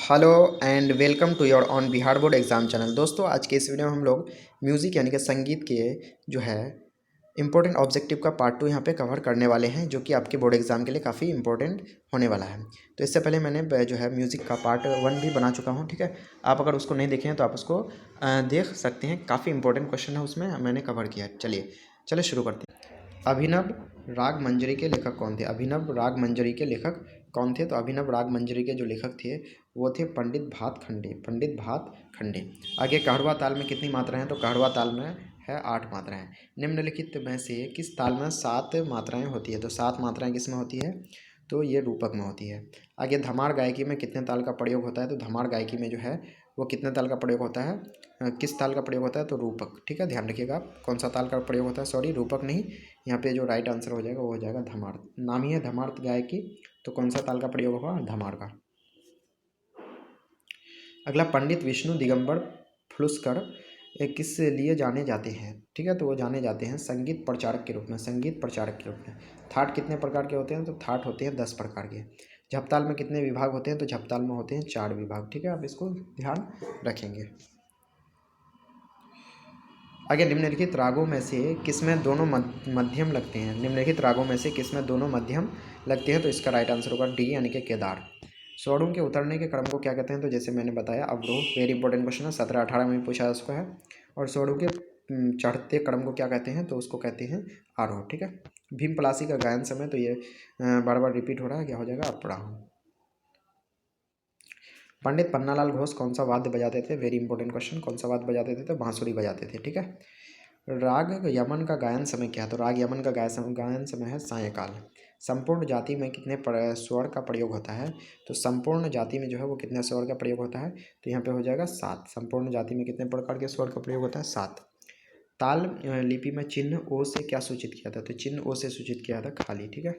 Hello and welcome to your own Bihar board exam channel. दोस्तों, आज के इस वीडियो में हम लोग म्यूज़िक यानी कि संगीत के जो है इम्पोर्टेंट ऑब्जेक्टिव का पार्ट 2 यहाँ पे कवर करने वाले हैं, जो कि आपके बोर्ड एग्ज़ाम के लिए काफ़ी इंपॉर्टेंट होने वाला है। तो इससे पहले मैंने जो है म्यूज़िक का पार्ट 1 भी बना चुका हूँ, ठीक है। आप अगर उसको नहीं देखे हैं तो आप उसको देख सकते हैं। काफ़ी इंपॉर्टेंट क्वेश्चन है, उसमें मैंने कवर किया है। चलिए शुरू करते हैं। अभिनव राग मंजरी के लेखक कौन थे? अभिनव राग मंजरी के लेखक कौन थे? तो अभिनव राग मंजरी के जो लेखक थे वो थे पंडित भात खंडे। पंडित भात खंडे। आगे कहड़वा ताल में कितनी मात्राएं हैं? तो कहड़वा ताल में है 8 मात्राएं। निम्नलिखित में से किस ताल में 7 मात्राएं होती है? तो 7 मात्राएं किस में होती है? तो ये रूपक में होती है। आगे धमार गायकी में कितने ताल का प्रयोग होता है? तो धमार गायकी में जो है वो कितने ताल का प्रयोग होता है? किस ताल का प्रयोग होता है? तो रूपक, ठीक है। ध्यान रखिएगा आप, कौन सा ताल का प्रयोग होता है। सॉरी, रूपक नहीं, यहाँ पे जो राइट आंसर हो जाएगा वो हो जाएगा धमार। नाम ही है धमार गायकी, तो कौन सा ताल का प्रयोग होगा? धमार का। अगला, पंडित विष्णु दिगंबर फुलस्कर किस लिए जाने जाते हैं? ठीक है, तो वो जाने जाते हैं संगीत प्रचारक के रूप में। संगीत प्रचारक के रूप में। थाट कितने प्रकार के होते हैं? तो थाट होते हैं 10 प्रकार के। झपताल में कितने विभाग होते हैं? तो झपताल में होते हैं 4 विभाग, ठीक है। आप इसको ध्यान रखेंगे। आगे, निम्नलिखित रागों में से किसमें दोनों मध्यम लगते हैं? निम्नलिखित रागों में से किसमें दोनों मध्यम लगते हैं? तो इसका राइट आंसर होगा डी, यानी कि केदार। स्वरों के उतरने के क्रम को क्या कहते हैं? तो जैसे मैंने बताया, अवरोह। वेरी इंपॉर्टेंट क्वेश्चन है, 17-18 में पूछा उसको है। और स्वरों के चढ़ते क्रम को क्या कहते हैं? तो उसको कहते हैं आरोह, ठीक है। भीम पलासी का गायन समय, तो ये बार बार रिपीट हो रहा है, क्या हो जाएगा? अपराह। पंडित पन्नालाल घोष कौन सा वाद्य बजाते थे? Very important question. कौन सा वाद्य बजाते थे? तो बांसुरी बजाते थे, ठीक है। राग यमन का गायन समय क्या है? तो राग यमन का गायन समय है सायंकाल। संपूर्ण जाति में कितने स्वर का प्रयोग होता है? तो संपूर्ण जाति में जो है वो कितने स्वर का प्रयोग होता है? तो यहाँ पे हो जाएगा 7। संपूर्ण जाति में कितने प्रकार के स्वर का प्रयोग होता है? 7। ताल लिपि में चिन्ह ओ से क्या सूचित किया था? तो चिन्ह ओ से सूचित किया था खाली, ठीक है।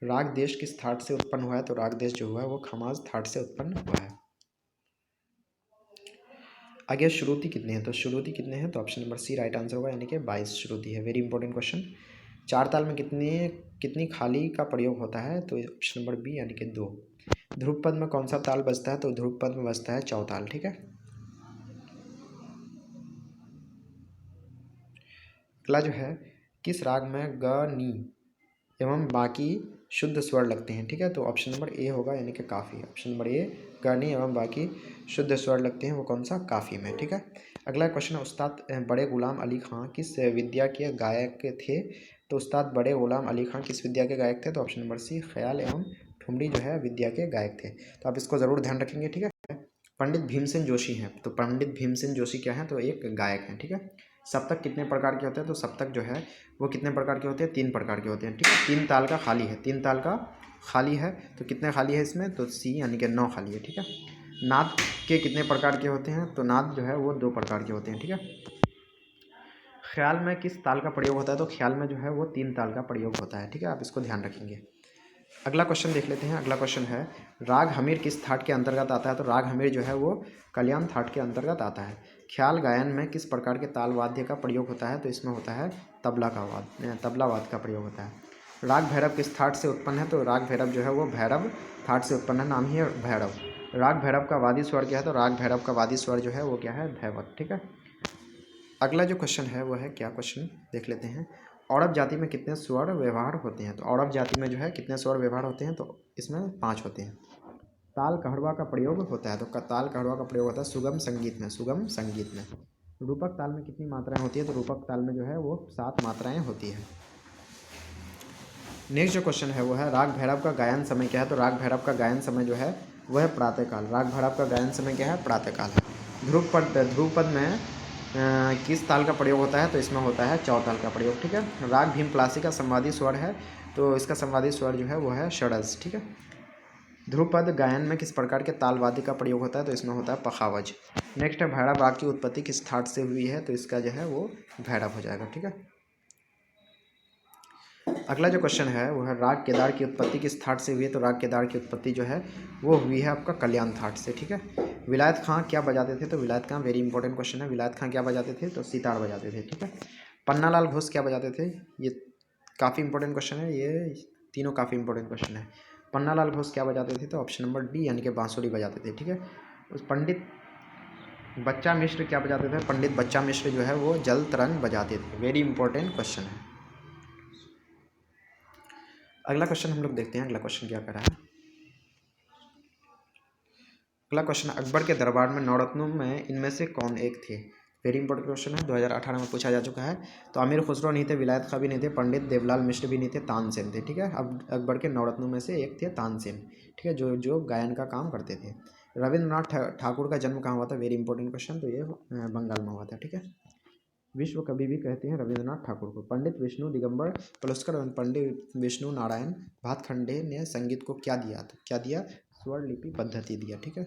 राग देश किस थाट से उत्पन्न हुआ है? तो राग देश जो हुआ है वो खमाज थाट से उत्पन्न हुआ है। आगे, श्रुति कितने हैं? तो श्रुति कितने हैं? तो option number C right answer होगा, यानी कि 22 श्रुति है। Very important question. चार ताल में कितनी खाली का प्रयोग होता है? तो ऑप्शन नंबर बी, यानी कि 2। ध्रुव पद में कौन सा ताल बजता है? तो ध्रुव पद में बजता है चौताल, ठीक है। अगला जो है, किस राग में ग नी एवं बाकी शुद्ध स्वर लगते हैं? ठीक है, तो ऑप्शन नंबर ए होगा, यानी कि काफ़ी। ऑप्शन नंबर ए, गानी एवं बाकी शुद्ध स्वर लगते हैं, वो कौन सा? काफ़ी में, ठीक है। अगला क्वेश्चन है, उस्ताद बड़े गुलाम अली खां किस विद्या के गायक थे? तो उस्ताद बड़े गुलाम अली खां किस विद्या के गायक थे? तो ऑप्शन नंबर सी, ख्याल एवं ठुमरी जो है विद्या के गायक थे। तो आप इसको ज़रूर ध्यान रखेंगे, ठीक है। पंडित भीमसेन जोशी हैं, तो पंडित भीमसेन जोशी क्या है? तो एक गायक हैं, ठीक है। सप्तक कितने प्रकार के होते हैं? तो सप्तक जो है वो कितने प्रकार के होते हैं? 3 प्रकार के होते हैं, ठीक है। 3 ताल का खाली है, 3 ताल का खाली है। तो कितने खाली है इसमें? तो सी, यानी कि 9 खाली है, ठीक है। नाद के कितने प्रकार के होते हैं? तो नाद जो है वो 2 प्रकार के होते हैं, ठीक है। ख्याल में किस ताल का प्रयोग होता है? तो ख्याल में जो है वो 3 ताल का प्रयोग होता है, ठीक है। आप इसको ध्यान रखेंगे। अगला क्वेश्चन देख लेते हैं। अगला क्वेश्चन है, राग हमीर किस थाट के अंतर्गत आता है? तो राग हमीर जो है वो कल्याण थाट के अंतर्गत आता है। ख्याल गायन में किस प्रकार के ताल वाद्य का प्रयोग होता है? तो इसमें होता है तबला वाद्य का प्रयोग होता है। राग भैरव किस थाट से उत्पन्न है? तो राग भैरव जो है वो भैरव थाट से उत्पन्न है, नाम ही है भैरव। राग भैरव का वादी स्वर क्या है? तो राग भैरव का वादी स्वर जो है वो क्या है? धैवत, ठीक है। अगला जो क्वेश्चन है वो है, क्या क्वेश्चन देख लेते हैं। औरब जाति में कितने स्वर व्यवहार होते हैं? तो औरब जाति में जो है कितने स्वर व्यवहार होते हैं? तो इसमें 5 होते हैं। ताल कहड़वा का प्रयोग होता है, तो ताल कहड़वा का प्रयोग होता है सुगम संगीत में। सुगम संगीत में। रूपक ताल में कितनी मात्राएं होती है? तो रूपक ताल में जो है वो 7 मात्राएं होती है। नेक्स्ट जो क्वेश्चन है वो है, राग भैरव का गायन समय क्या है? तो राग भैरव का गायन समय जो है वह है प्रातःकाल। राग भैरव का गायन समय क्या है? प्रातःकाल है। ध्रुव पद में किस ताल का प्रयोग होता है? तो इसमें होता है चौताल का प्रयोग, ठीक है। राग भीम पलासी का संवादी स्वर है, तो इसका संवादी स्वर जो है वो है षडज, ठीक है। ध्रुपद गायन में किस प्रकार के ताल वाद्य का प्रयोग होता है? तो इसमें होता है पखावज। नेक्स्ट है, भैरव राग की उत्पत्ति किस थाट से हुई है? तो इसका जो है वो भैरव हो जाएगा, ठीक है। अगला जो क्वेश्चन है वो है, राग केदार की उत्पत्ति किस थाट से हुई है? तो राग केदार की उत्पत्ति जो है वो हुई है आपका कल्याण थाट से, ठीक है। विलायत खां क्या बजाते थे? तो विलायत खां, वेरी इंपॉर्टेंट क्वेश्चन है। विलायत खां क्या बजाते थे? तो सितार बजाते थे, ठीक है। पन्नालाल घोष क्या बजाते थे? ये काफ़ी इंपॉर्टेंट क्वेश्चन है, ये तीनों काफ़ी इंपॉर्टेंट क्वेश्चन है। पन्नालाल घोष क्या बजाते थे? तो ऑप्शन नंबर डी यानी कि बांसुरी बजाते थे। ठीक है। उस पंडित बच्चा मिश्र क्या बजाते थे? पंडित बच्चा मिश्र जो है वो जल तरंग बजाते थे। वेरी इंपॉर्टेंट क्वेश्चन है। अगला क्वेश्चन हम लोग देखते हैं। अगला क्वेश्चन क्या कर रहा है? अगला क्वेश्चन, अकबर के दरबार में नवरत्नों में इनमें से कौन एक थे? वेरी इंपॉर्टेंट क्वेश्चन है, 2018 में पूछा जा चुका है। तो अमीर खुसरो नहीं थे, विलायत खां भी नहीं थे, पंडित देवलाल मिश्र भी नहीं थे, तानसेन थे। ठीक है। अब अकबर के नवरत्नों में से एक थे तानसेन। ठीक है, जो जो गायन का काम करते थे। रविंद्रनाथ ठाकुर का जन्म कहाँ हुआ था? Very important question. तो ये बंगाल में हुआ था। ठीक है। विश्व कवि भी कहते हैं रविंद्रनाथ ठाकुर को। पंडित विष्णु दिगंबर पलुस्कर एवं पंडित विष्णु नारायण भातखंडे ने संगीत को क्या दिया? तो क्या दिया? स्वर लिपि पद्धति दिया। ठीक है।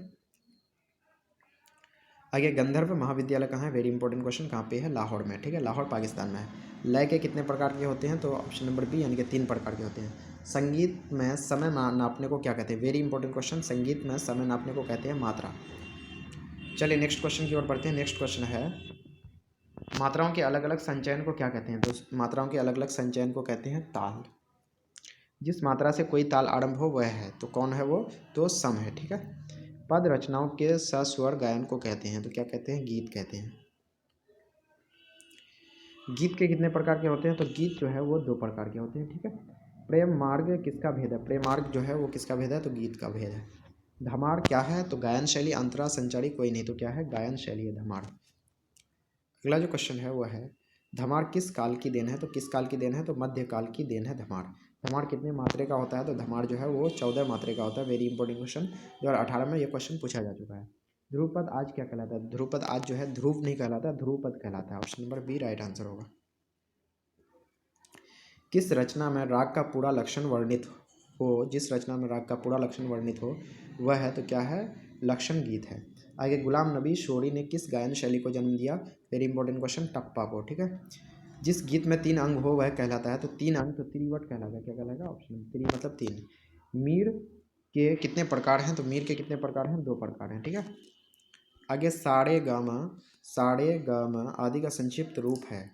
आगे, गंधर्व महाविद्यालय कहाँ है? Very important question. कहाँ पे है? लाहौर में। ठीक है, लाहौर पाकिस्तान में है। लय के कितने प्रकार के होते हैं? तो ऑप्शन नंबर बी यानी कि 3 प्रकार के होते हैं। संगीत में समय नापने को क्या कहते हैं? Very important question. संगीत में समय नापने को कहते हैं मात्रा। चलिए नेक्स्ट क्वेश्चन की ओर बढ़ते हैं। नेक्स्ट क्वेश्चन है, मात्राओं के अलग अलग संचयन को क्या कहते हैं? तो मात्राओं के अलग अलग संचयन को कहते हैं ताल। जिस मात्रा से कोई ताल आरंभ हो वह है, तो कौन है वो? तो सम है। ठीक है। पद रचनाओं के सस्वर गायन को कहते हैं, तो क्या कहते हैं? गीत कहते हैं। गीत के कितने प्रकार के होते हैं? तो गीत जो है वो 2 प्रकार के होते हैं। ठीक है। प्रेम मार्ग किसका भेद है? प्रेम मार्ग जो है वो किसका भेद है? तो गीत का भेद है। धमार क्या है? तो गायन शैली। अंतरा संचारी कोई नहीं, तो क्या है? गायन शैली है धमार। अगला जो क्वेश्चन है वो है, धमार किस काल की देन है? तो किस काल की देन है? तो मध्यकाल की देन है धमार। धमार कितने मात्रे का होता है? तो धमार जो है वो 14 मात्रे का होता है। वेरी इंपॉर्टेंट क्वेश्चन, 2018 में ये क्वेश्चन पूछा जा चुका है। ध्रुवपद आज क्या कहलाता है? ध्रुवपद आज जो है ध्रुव नहीं कहलाता, ध्रुवपद कहलाता है। Option number B right answer होगा। किस रचना में राग का पूरा लक्षण वर्णित हो? जिस रचना में राग का पूरा लक्षण वर्णित हो वह है, तो क्या है? लक्षण गीत है। आगे, गुलाम नबी शोरी ने किस गायन शैली को जन्म दिया? वेरी इंपॉर्टेंट क्वेश्चन, टप्पा को। ठीक है। जिस गीत में 3 अंग हो वह कहलाता है, तो 3 अंग तो त्रिवट कहलाता है। क्या कहलाएगा? ऑप्शन 3 मतलब 3। मीर के कितने प्रकार हैं? तो मीर के कितने प्रकार हैं? 2 प्रकार हैं। ठीक है। आगे, साड़े गामा आदि का संक्षिप्त रूप है,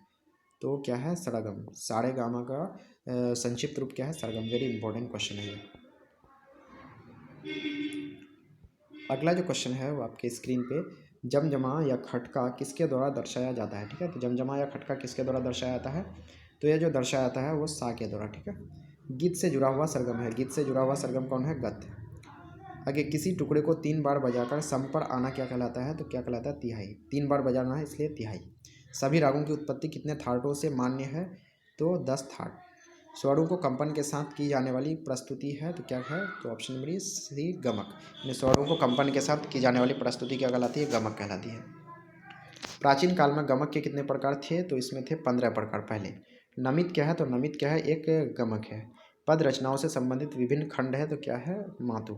तो क्या है? सरगम। साड़े गामा का संक्षिप्त रूप क्या है? सरगम। वेरी इंपॉर्टेंट क्वेश्चन है ये। अगला जो क्वेश्चन है वो आपके स्क्रीन पे, जमजमा या खटका किसके द्वारा दर्शाया जाता है? ठीक है। तो जमजमा या खटका किसके द्वारा दर्शाया जाता है? तो यह जो दर्शाया जाता है वो सा के द्वारा। ठीक है। गीत से जुड़ा हुआ सरगम है। गीत से जुड़ा हुआ सरगम कौन है? गद्य। आगे, किसी टुकड़े को 3 बार बजाकर सम पर आना क्या कहलाता है? तो क्या कहलाता है? तिहाई। 3 बार बजाना है इसलिए तिहाई। सभी रागों की उत्पत्ति कितने थाटों से मान्य है? तो 10 थाट। स्वरों को कंपन के साथ की जाने वाली प्रस्तुति है, तो क्या है? तो ऑप्शन नंबर सी गमक। स्वरों को कंपन के साथ की जाने वाली प्रस्तुति क्या कहलाती है? गमक कहलाती है। प्राचीन काल में गमक के कितने प्रकार थे? तो इसमें थे 15 प्रकार। पहले नमित क्या है? तो नमित क्या है? एक गमक है। पद रचनाओं से संबंधित विभिन्न खंड है, तो क्या है? मातु।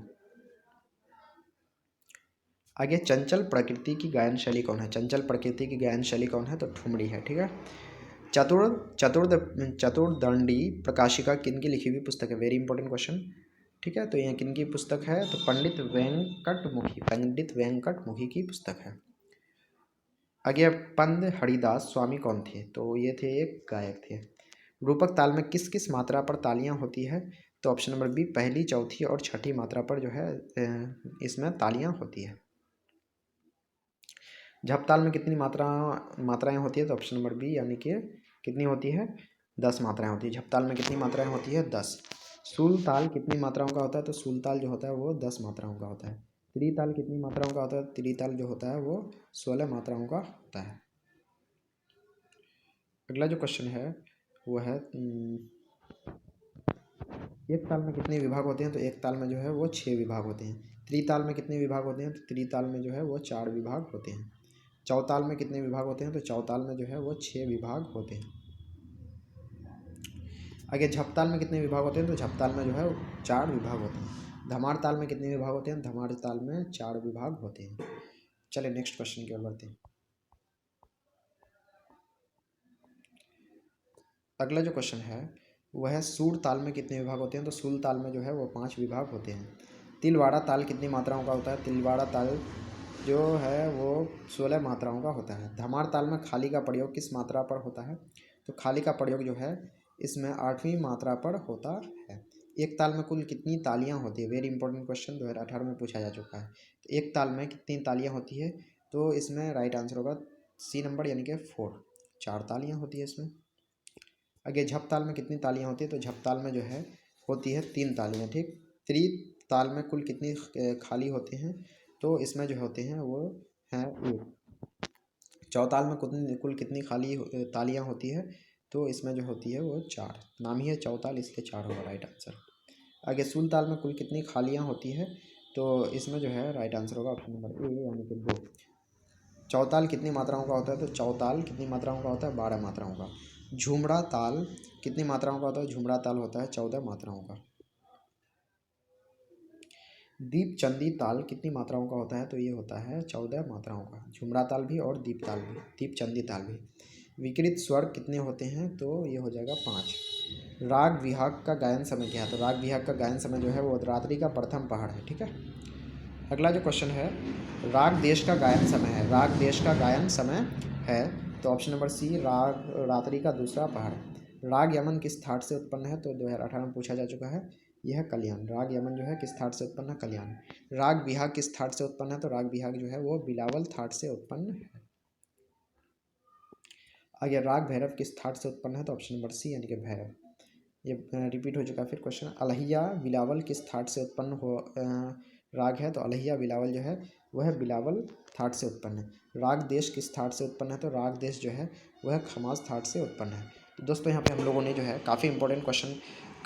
आगे, चंचल प्रकृति की गायन शैली कौन है? चंचल प्रकृति की गायन शैली कौन है? तो ठुमरी है। ठीक है। चतुर्दंडी प्रकाशिका किनकी लिखी हुई पुस्तक है? Very important question. ठीक है। तो यह किनकी पुस्तक है? तो पंडित वेंकटमुखी की पुस्तक है। आगे, पंद हरिदास स्वामी कौन थे? तो ये थे एक गायक थे। रूपक ताल में किस किस मात्रा पर तालियां होती है? तो ऑप्शन नंबर बी, पहली, चौथी और छठी मात्रा पर जो है इसमें तालियां होती है। झपताल में कितनी मात्राएं होती है? तो ऑप्शन नंबर बी यानी कि कितनी होती है? 10 मात्राएं होती है। झपताल में कितनी मात्राएं होती है? 10। सूलताल कितनी मात्राओं का होता है? तो सूलताल जो होता है वो 10 मात्राओं का होता है। त्रिताल कितनी मात्राओं का होता है? त्रिताल जो होता है वो 16 मात्राओं का होता है। अगला जो क्वेश्चन है वो है, एक ताल में कितने विभाग होते हैं? तो एक ताल में जो है वो 6 विभाग होते हैं। त्रिताल में कितने विभाग होते हैं? तो त्रिताल में जो है वो 4 विभाग होते हैं। चौताल में कितने विभाग होते हैं? तो चौताल में जो है वो 6 विभाग होते हैं। आगे, झपताल में कितने विभाग होते हैं? तो झपताल में जो है 4 विभाग होते हैं। धमार ताल में कितने विभाग होते हैं? धमार ताल में 4 विभाग होते हैं। चलिए नेक्स्ट क्वेश्चन की ओर बढ़ते हैं। अगला जो क्वेश्चन है वह है, सूर ताल में कितने विभाग होते हैं? तो सूल ताल में जो है वो 5 विभाग होते हैं। तिलवाड़ा ताल कितनी मात्राओं का होता है? तिलवाड़ा ताल जो है वो 16 मात्राओं का होता है। धमार ताल में खाली का प्रयोग किस मात्रा पर होता है? तो खाली का प्रयोग जो है इसमें 8वीं मात्रा पर होता है। एक ताल में कुल कितनी तालियां होती है, वेरी इंपॉर्टेंट क्वेश्चन 2018 में पूछा जा चुका है। तो एक ताल में कितनी तालियां होती है, तो इसमें राइट आंसर होगा सी नंबर यानी कि 4, 4 तालियां होती है इसमें। आगे झप ताल में कितनी तालियां होती है, तो झप ताल में जो है होती है 3 तालियां, ठीक। त्रि ताल में कुल कितनी खाली होते हैं, तो इसमें जो होते हैं वो हैं 1। चौताल में कुल कितनी खाली तालियां होती है, तो इसमें जो होती है वो 4, नाम ही है चौताल इसलिए 4 होगा राइट आंसर। आगे सूल ताल में कुल कितनी खालियां होती है, तो इसमें जो है राइट आंसर होगा ऑप्शन नंबर ए यानी कि 2। चौताल कितनी मात्राओं का होता है, तो चौताल कितनी मात्राओं का होता है, 12 मात्राओं का। झुमड़ा ताल कितनी मात्राओं का होता है, झुमड़ा ताल होता है 14 मात्राओं का। दीपचंदी ताल कितनी मात्राओं का होता है, तो ये होता है 14 मात्राओं का, झुमड़ा ताल भी और दीप ताल भी, दीपचंदी ताल भी। विकृत स्वर कितने होते हैं, तो ये हो जाएगा 5। राग विहाग का गायन समय क्या है, तो राग विहाग का गायन समय जो है वो रात्रि का प्रथम पहाड़ है, ठीक है। अगला जो क्वेश्चन है, राग देश का गायन समय है, राग देश का गायन समय है, तो ऑप्शन नंबर सी राग रात्रि का दूसरा पहाड़। राग यमन किस थाट से उत्पन्न है, तो 2018 में पूछा जा चुका है, यह है कल्याण। राग यमन जो है किस थाट से उत्पन्न है, कल्याण। राग बिहाग किस थाट से उत्पन्न है, तो राग बिहाग जो है वो बिलावल थाट से उत्पन्न है। आगे राग भैरव किस थाट से उत्पन्न है, तो ऑप्शन नंबर सी यानी कि भैरव। ये रिपीट हो चुका है फिर क्वेश्चन। अलहिया बिलावल किस थाट से उत्पन्न हो राग है, तो अलहिया बिलावल जो है वह बिलावल थाट से उत्पन्न है। राग देश किस थाट से उत्पन्न है, तो राग देश जो है वह खमास थाट से उत्पन्न है। तो दोस्तों यहाँ पे हम लोगों ने जो है काफ़ी इंपॉर्टेंट क्वेश्चन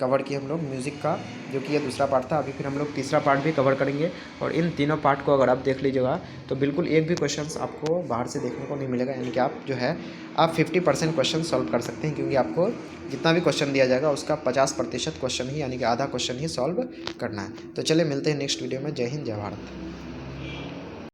कवर किए हम लोग म्यूज़िक का, जो कि ये दूसरा पार्ट था। अभी फिर हम लोग तीसरा पार्ट भी कवर करेंगे, और इन तीनों पार्ट को अगर आप देख लीजिएगा तो बिल्कुल एक भी क्वेश्चन आपको बाहर से देखने को नहीं मिलेगा, यानी कि आप जो है आप 50% क्वेश्चन सॉल्व कर सकते हैं, क्योंकि आपको जितना भी क्वेश्चन दिया जाएगा उसका 50% क्वेश्चन ही यानी कि आधा क्वेश्चन ही सॉल्व करना है। तो चलिए मिलते हैं नेक्स्ट वीडियो में। जय हिंद, जय भारत।